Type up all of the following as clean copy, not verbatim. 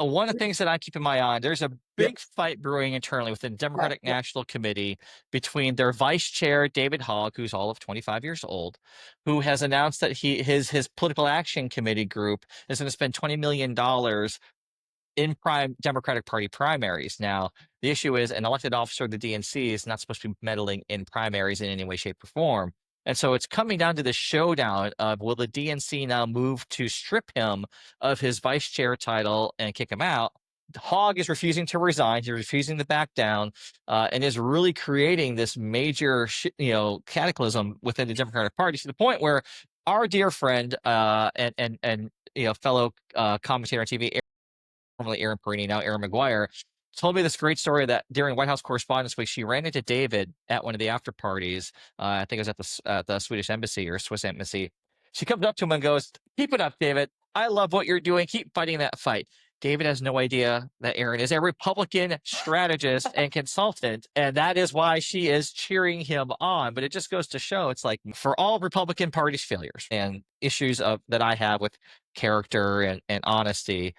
one of the things that I keep in my eye, there's a Yep. big fight brewing internally within the Right. Democratic Yep. National Committee between their vice chair, David Hogg, who's all of 25 years old, who has announced that his political action committee group is going to spend $20 million in prime Democratic Party primaries. Now, the issue is an elected officer of the DNC is not supposed to be meddling in primaries in any way, shape, or form. And so it's coming down to the showdown of will the DNC now move to strip him of his vice chair title and kick him out? Hogg is refusing to resign. He's refusing to back down, and is really creating this major, cataclysm within the Democratic Party to the point where our dear friend and fellow commentator on TV, formerly Aaron Perini, now Aaron McGuire, told me this great story that during White House Correspondents' Week, she ran into David at one of the after parties. I think it was at the Swedish embassy or Swiss embassy. She comes up to him and goes, "Keep it up, David. I love what you're doing. Keep fighting that fight." David has no idea that Aaron is a Republican strategist and consultant, and that is why she is cheering him on. But it just goes to show it's like for all Republican Party's failures and issues that I have with character and honesty,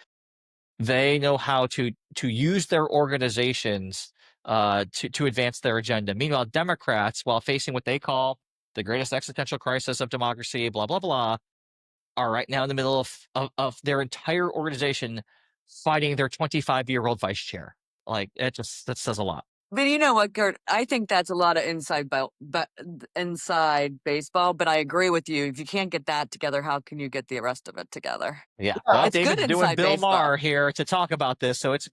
they know how to use their organizations to advance their agenda. Meanwhile, Democrats, while facing what they call the greatest existential crisis of democracy, blah blah blah, are right now in the middle of their entire organization fighting their 25-year-old vice chair. Like that says a lot. But you know what, Kurt? I think that's a lot of inside baseball. But I agree with you. If you can't get that together, how can you get the rest of it together? Yeah. Yeah. Well, It's good David's doing inside Bill baseball. Maher here to talk about this, so it's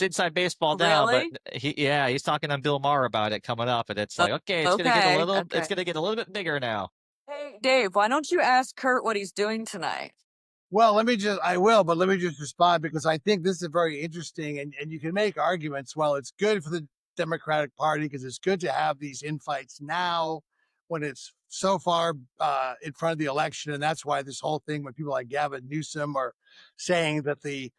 inside baseball now. But Really? he's talking on Bill Maher about it coming up, and it's Uh, like, okay, okay. it's Okay. gonna get a little bit bigger now. Hey, Dave, why don't you ask Kurt what he's doing tonight? Well, I will, but let me just respond because I think this is very interesting and you can make arguments. Well, it's good for the Democratic Party because it's good to have these infights now when it's so far in front of the election. And that's why this whole thing when people like Gavin Newsom are saying that the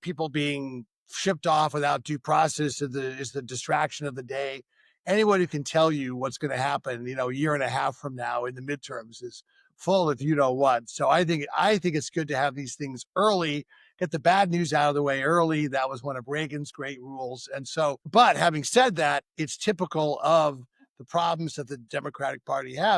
people being shipped off without due process is the distraction of the day. Anyone who can tell you what's going to happen, a year and a half from now in the midterms is full of you know what. So I think it's good to have these things early, get the bad news out of the way early. That was one of Reagan's great rules. And so, but having said that, it's typical of the problems that the Democratic Party have.